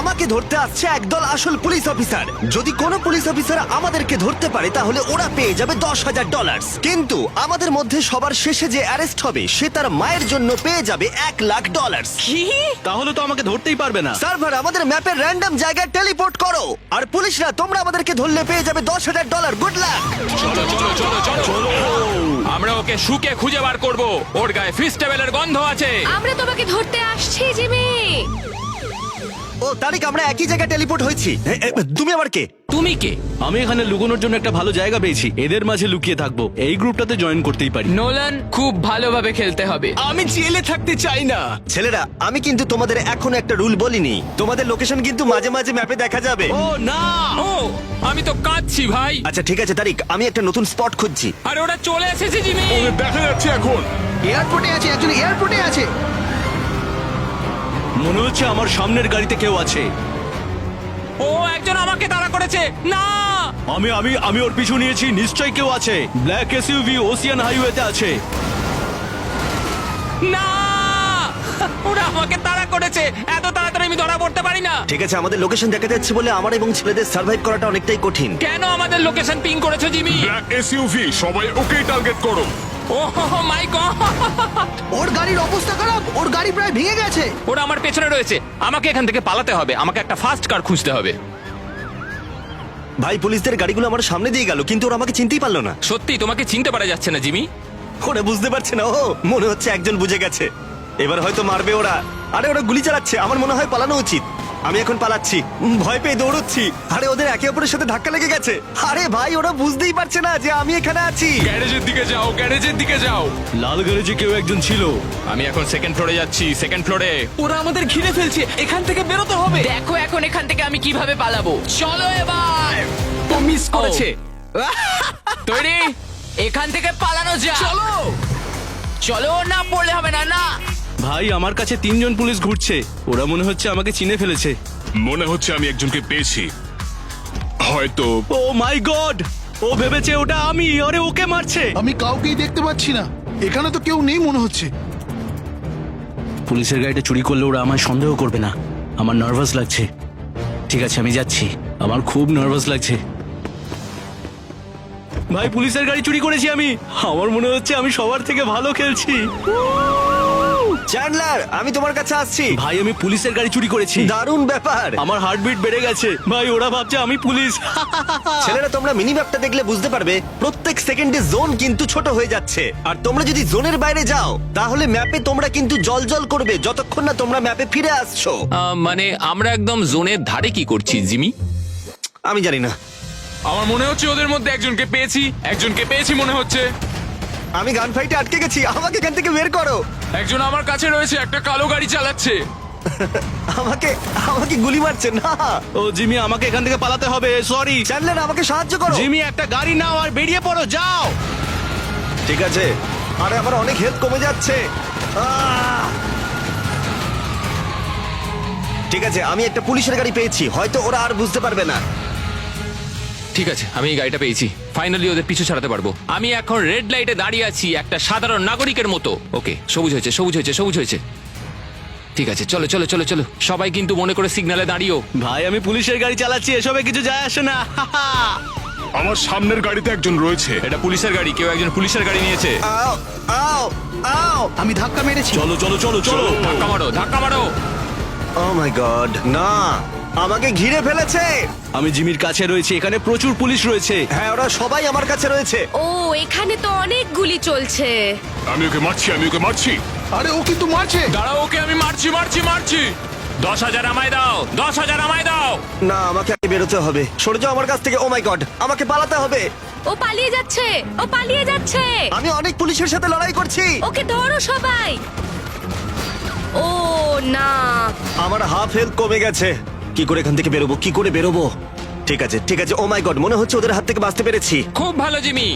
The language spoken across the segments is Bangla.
আমাকে ধরতে আসছে একদল আসল পুলিশ অফিসার। যদি কোনো পুলিশ অফিসার আমাদেরকে ধরতে পারে তাহলে ওরা পেয়ে যাবে $10,000। কিন্তু আমাদের মধ্যে সবার শেষে যে অ্যারেস্ট হবে সে তার মায়ের জন্য পেয়ে যাবে $1,00,000। কি? তাহলে তো আমাকে ধরতেই পারবে না। সার্ভার আমাদের ম্যাপের র্যান্ডম জায়গায় টেলিপোর্ট করো, আর পুলিশরা তোমরা আমাদেরকে ধরলে পেয়ে যাবে $10,000। Good luck. চলো চলো চলো চলো আমরা ওকে শুকে খুঁজে বার করব। ওর গায়ে ফিস্টেবলের গন্ধ আছে। আমরা তোমাকে ধরতে আসছি জিমি। ও তারিখ, আমরা একই জায়গায় টেলিপোর্ট হয়েছি। তুমি আবার কে? তুমি কে? আমি এখানে লুকোনোর জন্য একটা ভালো জায়গা পেয়েছি, এদের মাঝে লুকিয়ে থাকবো। এই গ্রুপটাতে জয়েন করতেই পারি। নোলান, খুব ভালোভাবে খেলতে হবে। আমি জেলে থাকতে চাই না। ছেলেরা, আমি কিন্তু তোমাদের এখনো একটা রুল বলিনি। তোমাদের লোকেশন কিন্তু মাঝে মাঝে ম্যাপে দেখা যাবে। ও না, ও আমি তো কাঁদছি ভাই। আচ্ছা ঠিক আছে তারিক, আমি একটা নতুন স্পট খুঁজছি। আরে ওরা চলে এসেছে জিমি। দেখা যাচ্ছে এখন। এয়ারপোর্টে আছে, একজন এয়ারপোর্টে আছে। মনে হচ্ছে আমার সামনের গাড়িতে কেউ আছে। ও একজন আমাকে তাড়া করেছে। না আমি আমি আমি ওর পিছু নিয়েছি, নিশ্চয়ই কেউ আছে। ব্ল্যাক এসইউভি ওসিয়ান হাইওয়েতে আছে। না ওরা আমাকে তাড়া করেছে। এত তাড়াতাড়ি আমি ধরা পড়তে পারি না। ঠিক আছে, আমাদের লোকেশন দেখা যাচ্ছে বলে আমার এবং ছেলেদের সার্ভাইভ করাটা অনেকটাই কঠিন। কেন আমাদের লোকেশন পিং করেছো জিমি? ব্ল্যাক এসইউভি, সবাই ওকেই টার্গেট করো। ও মাই গড, ওর গাড়ির অবস্থা খারাপ, ওর গাড়ি প্রায় ভেঙে গেছে। ওরা আমার পেছনে রয়েছে। আমাকে এখান থেকে পালাতে হবে। আমাকে একটা ফাস্ট কার খুঁজতে হবে। ভাই, পুলিশদের গাড়িগুলো আমার সামনে দিয়ে গেল কিন্তু ওরা আমাকে চিনতেই পারলো না। সত্যি তোমাকে চিনতে পারা যাচ্ছে না জিমি। ওরা বুঝতে পারছে না। ও মনে হচ্ছে একজন বুঝে গেছে, এবার হয়তো মারবে ওরা। আরে ওরা গুলি চালাচ্ছে, আমার মনে হয় পালানো উচিত। আমি এখন পালাচ্ছি, ভয় পেয়ে দৌড়চ্ছি। আরে ওদের একে অপরের সাথে ধাক্কা লেগে গেছে। আরে ভাই, ওরা বুঝতেই পারছে না যে আমি এখানে আছি। গ্যারেজের দিকে যাও, গ্যারেজের দিকে যাও। লাল গ্যারেজে কেউ একজন ছিল। আমি এখন সেকেন্ড ফ্লোরে যাচ্ছি, সেকেন্ড ফ্লোরে। ওরা আমাদের ঘিরে ফেলছে, এখান থেকে বেরোতে হবে। দেখো এখন এখান থেকে আমি কিভাবে পালাবো। চলো এবার। ও মিস করেছে। তৈরি? এখান থেকে পালানো যা। চলো। চলো, না পড়লে হবে না। না ভাই, আমার কাছে 3জন পুলিশ ঘুরছে। ওরা মনে হচ্ছে আমাকে চিনে ফেলেছে। মনে হচ্ছে আমি একজনকে পেয়েছি, হয়তো। ও মাই গড, ও ভেবেছে ওটা আমি। আরে ওকে মারছে। আমি কাউকেই দেখতে পাচ্ছি না, এখানে তো কেউ নেই মনে হচ্ছে। পুলিশের গাড়িটা চুরি করলে ওরা আমায় সন্দেহ করবে না। আমার নার্ভাস লাগছে। ঠিক আছে, আমি যাচ্ছি। আমার খুব নার্ভাস লাগছে। ভাই, পুলিশের গাড়ি চুরি করেছি আমি। আমার মনে হচ্ছে আমি সবার থেকে ভালো খেলছি। চ্যান্ডলার, আমি তোমার কাছে আসছি। ভাই, আমি পুলিশের গাড়ি চুরি করেছি। দারুণ ব্যাপার। আমার হার্টবিট বেড়ে গেছে। ভাই, ওরা ভাবছে আমি পুলিশ। ছেলেরা, তোমরা মিনি ম্যাপটা দেখলে বুঝতে পারবে প্রত্যেক সেকেন্ডে জোন কিন্তু ছোট হয়ে যাচ্ছে। আর তোমরা যদি জোনের বাইরে যাও তাহলে ম্যাপে তোমরা কিন্তু জল করবে যতক্ষণ না তোমরা ম্যাপে ফিরে আসছো। মানে আমরা একদম জোনের ধারে কি করছি জিমি? আমি জানি না। আমার মনে হচ্ছে ওদের মধ্যে একজনকে পেয়েছি মনে হচ্ছে। আমি গান ফাইটে আটকে গেছি, আমাকে এখান থেকে বের করো। একজন আমার কাছে রয়েছে, একটা কালো গাড়ি চালাচ্ছে। আমাকে আমাকে গুলি মারছে না। ও জিমি, আমাকে এখান থেকে পালাতে হবে। সরি চ্যান্ডলার, আমাকে সাহায্য করো। জিমি, একটা গাড়ি নাও আর বেরিয়ে পড়ো, যাও। ঠিক আছে। আরে আমার অনেক হেলথ কমে যাচ্ছে। ঠিক আছে, আমি একটা পুলিশের গাড়ি পেয়েছি, হয়তো ওরা আর বুঝতে পারবে না। ঠিক আছে, আমি এই গাড়িটা পেয়েছি। ফাইনালি ওদের পিছু ছাড়াতে পারবো। আমি এখন রেড লাইটে দাঁড়িয়ে আছি একটা সাধারণ নাগরিকের মতো। ওকে, সবুজ হয়েছে। ঠিক আছে, চলো চলো চলো চলো। সবাই কিন্তু মনে করে সিগন্যালে দাঁড়িয়েও। ভাই, আমি পুলিশের গাড়ি চালাচ্ছি, এসবে কিছু যায় আসে না। আমার সামনের গাড়িতে একজন রয়েছে। এটা পুলিশের গাড়ি, কেউ একজন পুলিশের গাড়ি নিয়েছে। আও আও আও, আমি ধাক্কা মেরেছি। চলো চলো চলো চলো। ধাক্কা মারো। ও মাই গড, না, আমাকে ঘিরে ফেলেছে। আমি জিমির কাছে রয়েছি, এখানে প্রচুর পুলিশ রয়েছে। হ্যাঁ, ওরা সবাই আমার কাছে রয়েছে। ও, এখানে তো অনেক গুলি চলছে। আমি ওকে মারছি। আরে ও কিন্তু মারছে। দাঁড়াও, ওকে আমি মারছি। 10,000 আমায় দাও, 10,000 আমায় দাও। না, আমাকে আগে বেরোতে হবে। সরে যাও আমার কাছ থেকে। ও মাই গড, আমাকে পালাতে হবে। ও পালিয়ে যাচ্ছে। আমি অনেক পুলিশের সাথে লড়াই করছি। ওকে ধরো সবাই। ও না, আমার হাফ হেলথ কমে গেছে। কি করে এখান থেকে বেরোবো? ঠিক আছে। ও মাই গড, মনে হচ্ছে ওদের হাত থেকে বাঁচতে পেরেছি। খুব ভালো জিমি।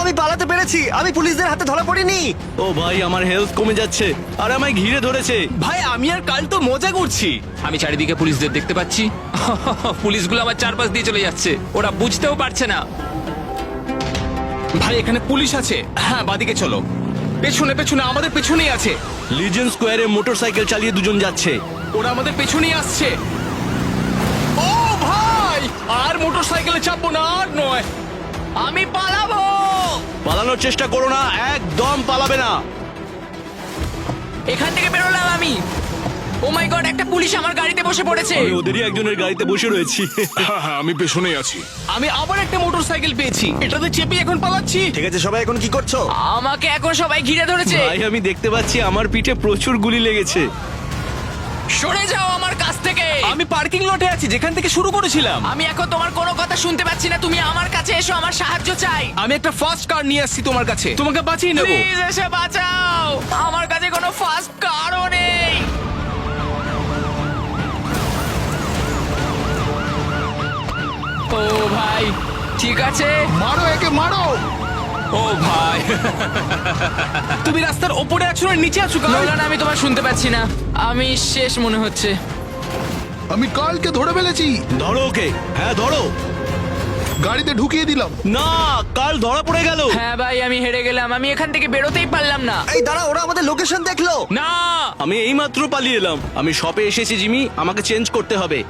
আমি পালাতে পেরেছি। আমি পুলিশদের হাতে ধরা পড়িনি। ও ভাই, আমার হেলথ কমে যাচ্ছে আর আমায় ঘিরে ধরেছে। ভাই, আমি আর কাল তো মজা করছি। আমি চারিদিকে পুলিশদের দেখতে পাচ্ছি। পুলিশগুলো আমার চারপাশ দিয়ে চলে যাচ্ছে। ওরা বুঝতেও পারছে না। ভাই, এখানে পুলিশ আছে। হ্যাঁ, বাদিকে চলো। পেছনে আমাদের পেছনেই আছে। লিজেন্ড স্কোয়ারে মোটরসাইকেল চালিয়ে দুজন যাচ্ছে। ওরা আমাদের পেছনেই আসছে। পালাবো না, আর নয়। আমি পালাবো। পালানোর চেষ্টা করো না, একদম পালাবে না। এখান থেকে বেরোলাম আমি। ও মাই গড, একটা পুলিশ আমার গাড়িতে বসে পড়েছে। আমি ওদেরই একজনের গাড়িতে বসে রয়েছি। হ্যাঁ হ্যাঁ আমি পেছনেই আছি। আমি আবার একটা মোটরসাইকেল পেয়েছি, এটাতে চেপে এখন পালাচ্ছি। ঠিক আছে সবাই এখন কি করছো? আমাকে এখন সবাই ঘিরে ধরেছে। ভাই আমি দেখতে পাচ্ছি আমার পিঠে প্রচুর গুলি লেগেছে। সরে যাও আমার কাছ থেকে। আমি পার্কিং লটে আছি, যেখান থেকে শুরু করেছিলাম। আমি এখন তোমার কোনো কথা শুনতে পাচ্ছি না। তুমি আমার কাছে এসো, আমার সাহায্য চাই। আমি একটা ফাস্ট কার নিয়ে আসছি তোমার কাছে, তোমাকে বাঁচিয়ে নেবো। প্লিজ এসে বাঁচাও। আমার কাছে কোনো ফাস্ট কারও নেই। ও ভাই, ঠিক আছে। মারো একে মারো। ও ভাই, তুমি রাস্তার ওপরে আছো না নিচে আছো? কার? নোলান, আমি তোমার শুনতে পাচ্ছি না। আমি শেষ মনে হচ্ছে। আমি কালকে ধরে ফেলেছি, ধরো ওকে, হ্যাঁ ধরো। গাড়িতে ঢুকিয়ে দিলাম। না, কাল ধরা পড়ে গেল। হ্যাঁ ভাই, আমি হেরে গেলাম। আমি এখান থেকে বেরোতেই পারলাম না। এই দাঁড়া, ওরা আমাদের লোকেশন দেখলো। না। আমি এইমাত্র পালিয়ে এলাম। আমি শপে এসেছি জিমি, আমাকে চেঞ্জ করতে হবে।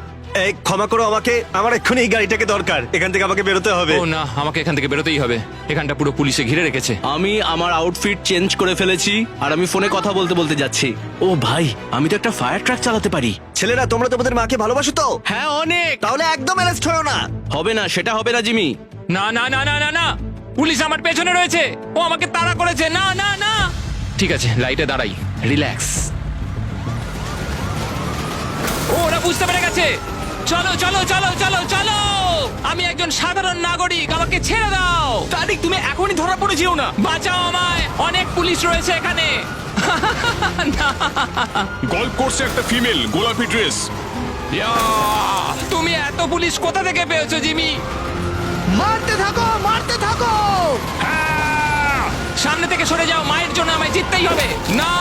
এই ক্ষমা করো আমাকে, আমার এক্ষুনি এই গাড়িটাকে দরকার, এখান থেকে আমাকে বেরোতে হবে। ও না, আমাকে এখান থেকে বেরোতেই হবে। এখানটা পুরো পুলিশে ঘিরে রেখেছে। আমি আমার আউটফিট চেঞ্জ করে ফেলেছি আর আমি ফোনে কথা বলতে বলতে যাচ্ছি। ও ভাই, আমি তো একটা ফায়ার ট্রাক চালাতে পারি। ছেলেরা তোমরা তোমাদের মাকে ভালোবাসো তো? হ্যাঁ অনেক। তাহলে একদম অ্যারেস্ট হয়েও না। হবে না, সেটা হবে না জিমি। না না না না না না, পুলিশ আমার পেছনে রয়েছে। ও আমাকে তাড়া করেছে। না না না। ঠিক আছে, লাইটে দাঁড়াই, রিল্যাক্স। ওরা বুঝতে পেরে গেছে। চলো চলো চলো চলো চলো। আমি একজন সাধারণ নাগরিক, আমাকে ছেড়ে দাও। তারিক, তুমি এখনই ধরা পড়ে যেও না। বাঁচাও আমায়, অনেক পুলিশ রয়েছে এখানে। গল্ফ কোর্সে একটা ফিমেল, গোলাপি ড্রেস। ইয়া, তুমি এত পুলিশ কোথা থেকে পেয়েছো জিমি? মারতে থাকো মারতে থাকো। সামনে থেকে সরে যাও, মায়ের জন্য আমায় জিততেই হবে। না,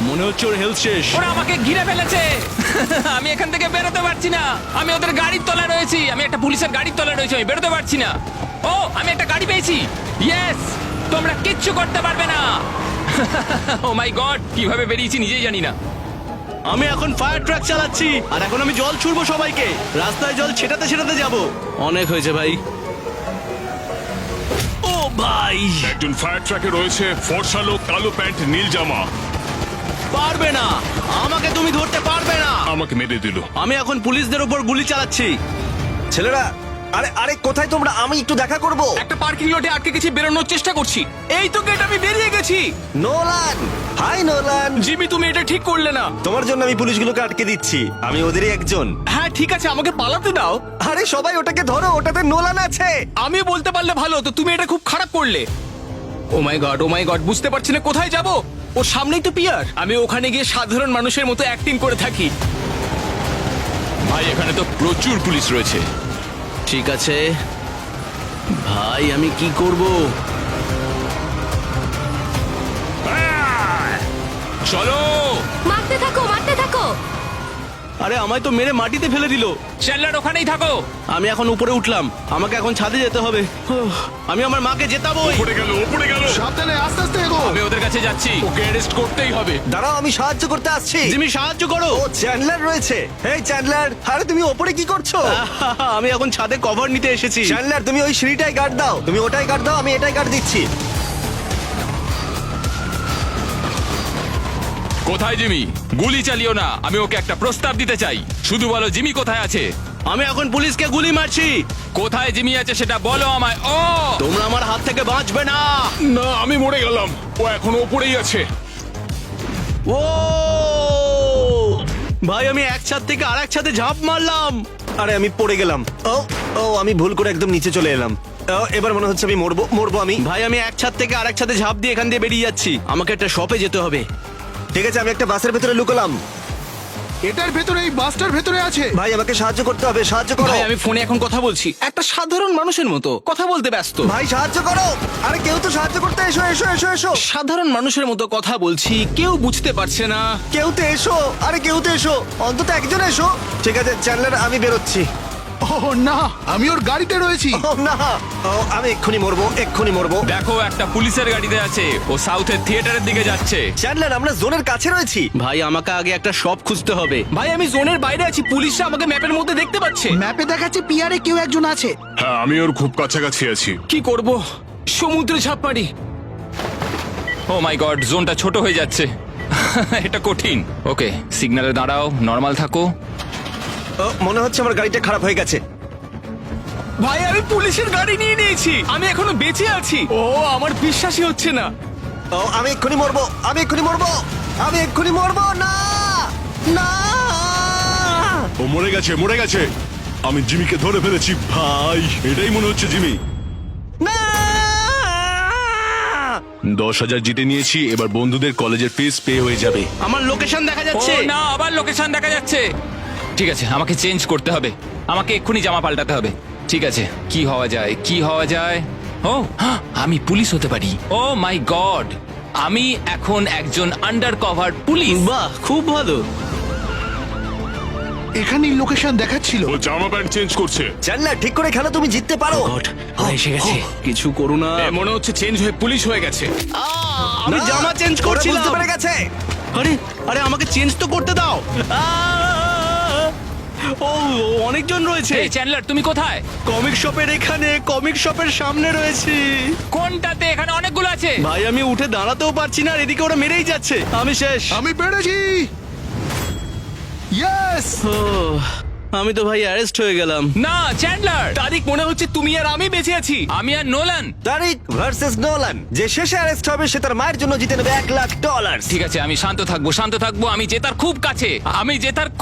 মনে হচ্ছে ওর হেলথ শেষ। ওরা আমাকে ঘিরে ফেলেছে। আমি এখান থেকে বেরোতে পারছি না। আমি ওদের গাড়ির তলায় রয়েছি। আমি একটা পুলিশের গাড়ির তলায় রয়েছি, আমি বেরোতে পারছি না। ও, আমি একটা গাড়ি পেয়েছি। ইয়েস, তোমরা কিচ্ছু করতে পারবে না। ও মাই গড, কিভাবে বেরিয়েছি নিজেই জানি না। আমি এখন ফায়ার ট্রাক চালাচ্ছি আর এখন আমি জল ছুড়বো সবাইকে। রাস্তায় জল ছেটাতে ছেটাতে যাব। অনেক হয়েছে ভাই। ও ভাই, একজন ফায়ার ট্রাকে রয়েছে, ফর্সা লোক, কালো প্যান্ট, নীল জামা। পারবে না, আমাকে তুমি ধরতে পারবে না। আমাকে মেরে দিল। আমি এখন পুলিশদের উপর গুলি চালাচ্ছি। ছেলেরা, আরে আরে কোথায় তোমরা? আমি একটু দেখা করব। একটা পার্কিং লটে আটকে গেছি, বেরোনোর চেষ্টা করছি। এই তো গেট, আমি বেরিয়ে গেছি। Nolan, hi Nolan. জিমি, তুমি এটা ঠিক করলে না। তোমার জন্য আমি পুলিশগুলোকে আটকে দিচ্ছি, আমি ওদেরই একজন। হ্যাঁ ঠিক আছে, আমাকে পালাতে দাও। আরে সবাই ওটাকে ধরো, ওটাতে নোলান আছে। আমি বলতে পারলে ভালো হতো, তুমি এটা খুব খারাপ করলে। ও মাই গড, বুঝতে পারছি না কোথায় যাব। ওর সামনেই তো পিয়ার। আমি ওখানে গিয়ে সাধারণ মানুষের মতো অ্যাক্টিং করে থাকি। ভাই, এখানে তো প্রচুর পুলিশ রয়েছে। ঠিক আছে ভাই, আমি কি করব? চলো। মারতে থাকো মারতে থাকো। আরে আমায় তো মেরে মাটিতে ফেলে দিল। চ্যান্ডলার, ওখানেই থাকো। আমি এখন উপরে উঠলাম, আমাকে এখন ছাদে যেতে হবে। আমি আমার মাকে জেতাবোই। ওপরে গেল, ওপরে গেল। সাবধানে আস্তে আস্তে এগো। আমি ওদের কাছে যাচ্ছি। ওকে অ্যারেস্ট করতেই হবে। দাঁড়াও, আমি সাহায্য করতে আসছি। জিমি সাহায্য করো। ও চ্যান্ডলার রয়েছে। এই চ্যান্ডলার, আরে তুমি ওপরে কি করছো? আমি এখন ছাদে কভার নিতে এসেছি। চ্যান্ডলার, তুমি ওই সিঁড়িটাই গার্ড দাও, তুমি ওটাই গার্ড দাও, আমি এটাই গার্ড দিচ্ছি। কোথায় জিমি? গুলি চালিও না, আমি ওকে একটা প্রস্তাব দিতে চাই। শুধু বলো জিমি কোথায় আছে। আমি এখন পুলিশকে গুলি মারছি। কোথায় জিমি আছে সেটা বলো আমায়। ও, তোমরা আমার হাত থেকে বাঁচবে না। না, আমি মরে গেলাম। ও এখন ওপরেই আছে। ও ভাই, আমি এক ছাদ থেকে আরেক ছাদে ঝাঁপ মারলাম। আরে আমি পড়ে গেলাম। ও ও, আমি ভুল করে একদম নিচে চলে এলাম। ও, এবার মনে হচ্ছে আমি মরবো আমি। ভাই, আমি এক ছাদ থেকে আরেক ছাদে ঝাঁপ দিয়ে এখান দিয়ে বেরিয়ে যাচ্ছি। আমাকে একটা শপে যেতে হবে। ঠিক আছে, আমি একটা বাসের ভেতরে লুকলাম। এটার ভেতরে, এই বাসটার ভেতরে আছে। ভাই আমাকে সাহায্য করতে হবে, সাহায্য করো। ভাই, আমি ফোনে এখন কথা বলছি, একটা সাধারণ মানুষের মতো কথা বলতে ব্যস্ত। ভাই সাহায্য করো। আরে কেউ তো সাহায্য করতে এসো এসো এসো এসো। সাধারণ মানুষের মতো কথা বলছি, কেউ বুঝতে পারছে না। কেউ তো এসো, আরে কেউ তো এসো, অন্তত একজন এসো। ঠিক আছে চ্যান্ডলার, আমি বেরোচ্ছি। না, আমি ওর গাড়িতে রয়েছি। ও না, ও, আমি এক্ষুনি মরবো। দেখো একটা পুলিশের গাড়িতে আছে, ও সাউথের থিয়েটারের দিকে যাচ্ছে। চ্যান্ডলার, আমরা জোনের কাছে রয়েছি। ভাই আমাকে আগে একটা শপ খুঁজতে হবে। ভাই আমি জোনের বাইরে আছি, পুলিশরা আমাকে ম্যাপের মধ্যে দেখতে পাচ্ছে। ম্যাপে দেখাচ্ছে পিয়ারে কেউ একজন আছে। হ্যাঁ, আমি ওর খুব কাছাকাছি আছি। কি করব? সমুদ্রে ঝাঁপ মারি। ও মাই গড, জোনটা ছোট হয়ে যাচ্ছে। এটা কঠিন। ওকে, সিগন্যালে দাঁড়াও, নর্মাল থাকো। ও, মনে হচ্ছে আমার গাড়িটা খারাপ হয়ে গেছে। ভাই আমি পুলিশের গাড়ি নিয়ে নিয়েছি, আমি এখনো বেঁচে আছি। ও আমার বিশ্বাসই হচ্ছে না। ও, আমি এক্ষুনি মরবো। না না, ও মরে গেছে। আমি জিমিকে ধরে ফেলেছি ভাই, এটাই মনে হচ্ছে জিমি। না 10,000 জিতে নিয়েছি, এবার বন্ধুদের কলেজের ফিস পে হয়ে যাবে। আমার লোকেশন দেখা ও যাচ্ছে। না, আবার লোকেশন দেখা যাচ্ছে। ঠিক আছে, আমাকে চেঞ্জ করতে হবে, আমাকে এক্ষুনি জামা পাল্টাতে হবে। ঠিক আছে, কি হওয়া যায়? ও হ্যাঁ, আমি পুলিশ হতে পারি। ও মাই গড, আমি এখন একজন আন্ডার কভার পুলিশ। বাহ, খুব ভালো। এখানেই লোকেশন দেখাচ্ছিল। ও জামা প্যান্ট চেঞ্জ করছে। চ্যান্ডলার, ঠিক করে খেলো, তুমি জিততে পারো। গড, ওরা এসে গেছে। কিছু করো না। এ, মনে হচ্ছে চেঞ্জ হয়ে পুলিশ হয়ে গেছে। আমি না, জামা চেঞ্জ ওরা করছিলাম। বুঝতে পেরে গেছে। আরে আরে আমাকে চেঞ্জ তো করতে দাও। ও অনেকজন রয়েছে। এই চ্যান্ডলার, তুমি কোথায়? কমিক শপের এখানে, কমিক শপের সামনে রয়েছি। কোনটাতে? এখানে অনেকগুলো আছে। ভাই আমি উঠে দাঁড়াতেও পারছি না, আর এদিকে ওরা মেরেই যাচ্ছে। আমি শেষ। আমি পেরেছি। ইয়েস। ও, আমি তো ভাই অ্যারেস্ট হয়ে গেলাম। না চ্যান্ডলার, তারিখ মনে হচ্ছে তুমি আর আমি বেঁচে আছি। আমি আর নোলান। তারিক ভার্সেস নোলান, যে শেষে অ্যারেস্ট হবে সে তার মায়ের জন্য জিতে নেবে $1,00,000। ঠিক আছে, আমি শান্ত থাকবো। আমি জেতার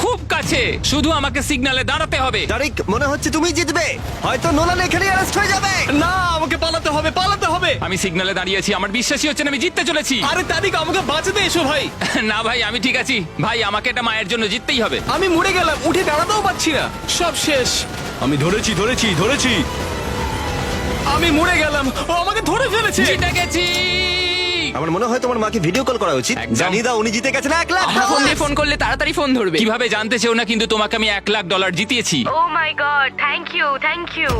খুব কাছে। শুধু আমাকে সিগন্যালে দাঁড়াতে হবে। তারিক, মনে হচ্ছে তুমি জিতবে। হয়তো নোলান এখানে অ্যারেস্ট হয়ে যাবে। না, আমাকে পালাতে হবে। আমি সিগন্যালে দাঁড়িয়ে আছি, আমার বিশ্বাসই হচ্ছে না আমি জিততে চলেছি। আরে তারিখ, আমাকে বাঁচাতে এসো ভাই। না ভাই, আমি ঠিক আছি ভাই, আমাকে এটা মায়ের জন্য জিততেই হবে। আমি মরে গেলাম, উঠে দাঁড়াতেও পারছি না, সব শেষ। আমি ধরেছি। আমি মরে গেলাম, ও আমাকে ধরে ফেলেছে। জিতে গেছি। আমার মনে হয় তোমার মাকে ভিডিও কল করা উচিত। একদম। জানিয়ে দাও উনি জিতে গেছেন আমরা ফোন দিয়ে $1,00,000। ফোন করলে তাড়াতাড়ি ফোন ধরবে। কিভাবে জানতে চেও না, কিন্তু তোমাকে আমি $1,00,000 জিতিয়েছি। ও মাই গড, থ্যাংক ইউ।